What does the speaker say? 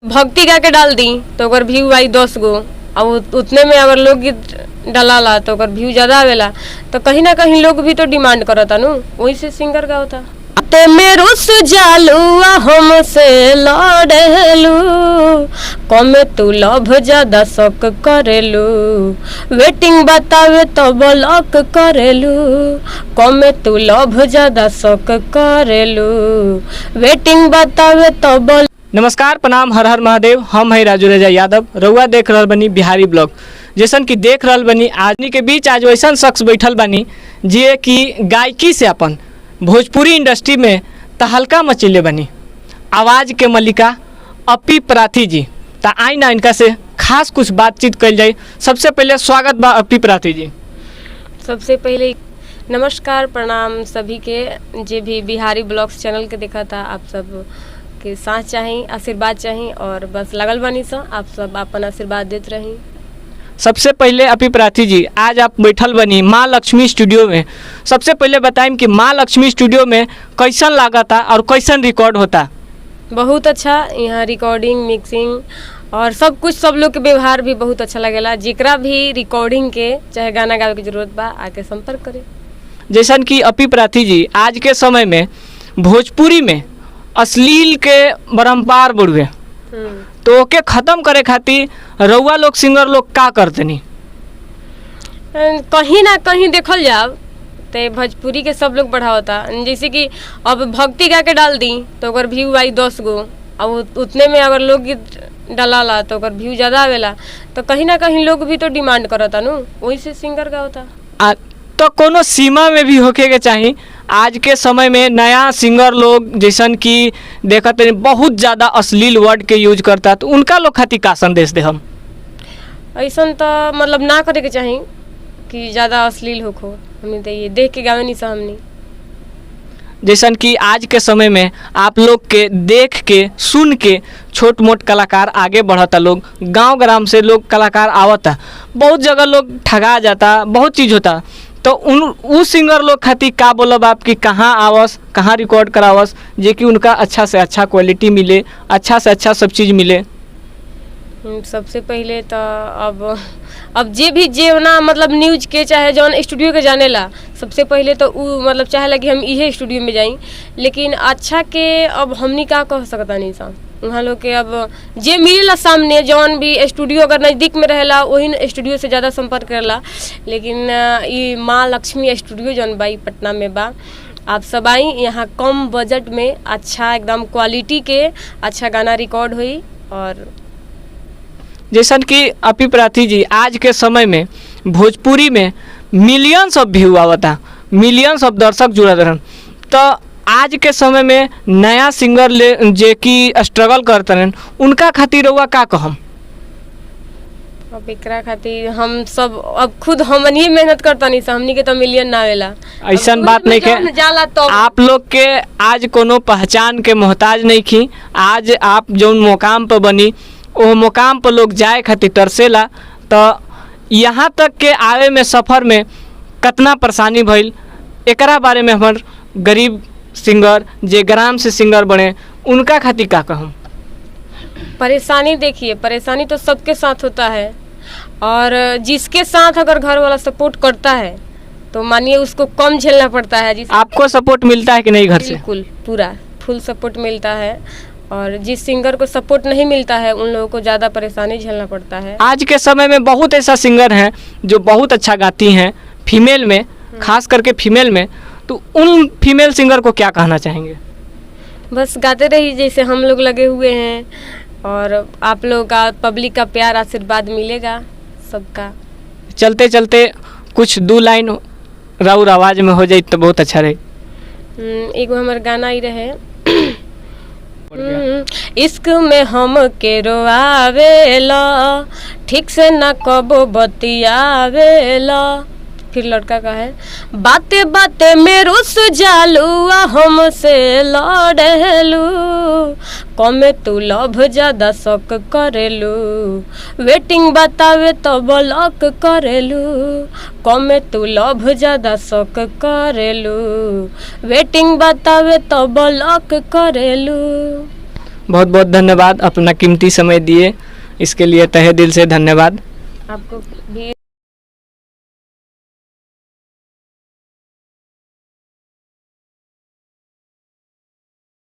भक्ति गा के डाल दी तो ओकर व्यू आई 10 गो, अब उतने में अगर लोकगीत डाला तो ओकर व्यू ज्यादा आवेला, तो कहीं ना कहीं लोग भी तो डिमांड करता नु, वही से सिंगर का होता। ते मेरो सुजालू हमसे लड़ेलू, कमे तू लभ ज्यादा शक करेलू, वेटिंग बतावे तो ब्लॉक करेलू, कमे तू लभ ज्यादा शक करेलू, वेटिंग बतावे तो। नमस्कार, प्रणाम, हर हर महादेव। हम है राजू राजा यादव। रउआ देख रहल बनी बिहारी ब्लॉग। जैसन कि देख रहल बनी आदमी के बीच आज वैसन शख्स बैठल बनी जे कि गायकी से अपन भोजपुरी इंडस्ट्री में तहलका मचेले बनी। आवाज़ के मलिका अपी प्राथी जी। ता आई ना इनका से खास कुछ बातचीत कल जाए। सबसे पहले स्वागत बा अपी प्राथी जी। सबसे पहले नमस्कार, प्रणाम सभी के जे भी बिहारी ब्लॉग्स चैनल के देखा था। आप सब के साथ चाहें, आशीर्वाद चाहें और बस लगल बनी सा, आप सब अपन आशीर्वाद देते रहें। सबसे पहले अपी प्राथी जी, आज आप बैठल बनी माँ लक्ष्मी स्टूडियो में। सबसे पहले बताएं कि माँ लक्ष्मी स्टूडियो में कैसन लागता और कैसन रिकॉर्ड होता? बहुत अच्छा, यहाँ रिकॉर्डिंग, मिक्सिंग और सब कुछ, सब लोग के व्यवहार भी बहुत अच्छा लगेला। जिकरा भी रिकॉर्डिंग के चाहे गाना गावे की जरूरत बा, आके संपर्क करे। जैसन कि अपी प्राथी जी, आज के समय में भोजपुरी में अश्लील के परम्पार बढ़ुए, तो ओके ख़त्म करे खातिर रउआ लोग सिंगर लोग का करतनी? कहीं ना कहीं देखल जाओ तो भोजपुरी के सब लोग बढ़ावता। जैसे कि अब भक्ति गा के डाल दी तो ओकर व्यू आई 10 गो, अब उतने में अगर लोकगीत डाला तो ओकर व्यू ज़्यादा आवेला, तो कहीं ना कहीं लोग भी तो डिमांड करता नु, वही से सिंगर का होता। तो कोनो सीमा में भी होके के चाहिए। आज के समय में नया सिंगर लोग जैसन कि देखते हैं बहुत ज़्यादा अश्लील वर्ड के यूज करता, तो उनका लोग खातिर का संदेश दे हम? ऐसा तो मतलब ना करे के चाहिए कि ज़्यादा अश्लील हो, हमें तो ये देख के गावे नहीं सा हमने। जैसन कि आज के समय में आप लोग के देख के सुन के छोट मोट कलाकार आगे बढ़ता, लोग गांव ग्राम से लोग कलाकार आवता, बहुत जगह लोग ठगा जाता, बहुत चीज़ होता। तो उस सिंगर लोग खातिर का बोलब आप कि कहाँ आवस, कहाँ रिकॉर्ड करावस, जे कि उनका अच्छा से अच्छा क्वालिटी मिले, अच्छा से अच्छा सब चीज़ मिले? सबसे पहले तो अब जे भी जे ना मतलब न्यूज के चाहे जौन स्टूडियो के जाने ला, सबसे पहले तो उ मतलब चाहेला कि हम इहे स्टूडियो में जाई, लेकिन अच्छा के अब हमनी का कह सकता नहीं सा। वहाँ लोग के अब जे मिलेला सामने, जौन भी स्टूडियो अगर नज़दीक में रहेला वही स्टूडियो से ज़्यादा संपर्क करेला। लेकिन ये माँ लक्ष्मी स्टूडियो जौन बा पटना में बा, आप सब आई, यहाँ कम बजट में अच्छा एकदम क्वालिटी के अच्छा गाना रिकॉर्ड हुई। और जैसन कि अपी प्राथी जी, आज के समय में भोजपुरी में मिलियंस ऑफ व्यू आवता, मिलियंस ऑफ दर्शक जुड़त रहन, तो आज के समय में नया सिंगर ले जे कि स्ट्रगल करते हैं उनका खातिर हुआ का कहम? अब एकरा खातिर हम सब अब खुद हमनी मेहनत करता नहीं सा, हमनी के तो मिलियन ना आवेला। ऐसा बात नहीं के जाला तो आप लोग के आज कोनो पहचान के मोहताज नहीं खी। आज आप जो मुकाम पर बनी वो मुकाम पर लोग जाए खातिर तरसेला, तो यहाँ तक के आवे में सफ़र में कितना परेशानी भइल, एकरा बारे में हमार गरीब सिंगर जे ग्राम से सिंगर बने उनका खातिर का कहूँ? परेशानी देखिए, परेशानी तो सबके साथ होता है, और जिसके साथ अगर घर वाला सपोर्ट करता है तो मानिए उसको कम झेलना पड़ता है। आपको सपोर्ट मिलता है कि नहीं घर से? बिल्कुल पूरा फुल सपोर्ट मिलता है, और जिस सिंगर को सपोर्ट नहीं मिलता है उन लोगों को ज़्यादा परेशानी झेलना पड़ता है। आज के समय में बहुत ऐसा सिंगर हैं जो बहुत अच्छा गाती हैं, फीमेल में, खास करके फीमेल में, तो उन फीमेल सिंगर को क्या कहना चाहेंगे? बस गाते रहिए जैसे हम लोग लगे हुए हैं, और आप लोग का पब्लिक का प्यार आशीर्वाद मिलेगा सबका। चलते चलते कुछ 2 लाइन राउर आवाज़ में हो जाए तो बहुत अच्छा रहे। एगो हमार गाना ही रहे, इश्क में हम के रोआवेला, ठीक से ना कबो बतियावेला। फिर लड़का का है, बाते बाते में रुस जालू हमसे लड़ेलू, कमे तू लभ ज्यादा शक करेलू, वेटिंग बतावे तो ब्लॉक करेलू, कमे तू लभ ज्यादा शक करेलू, वेटिंग बतावे तो ब्लॉक करेलू। बहुत बहुत धन्यवाद, अपना कीमती समय दिए, इसके लिए तहे दिल से धन्यवाद। आपको भी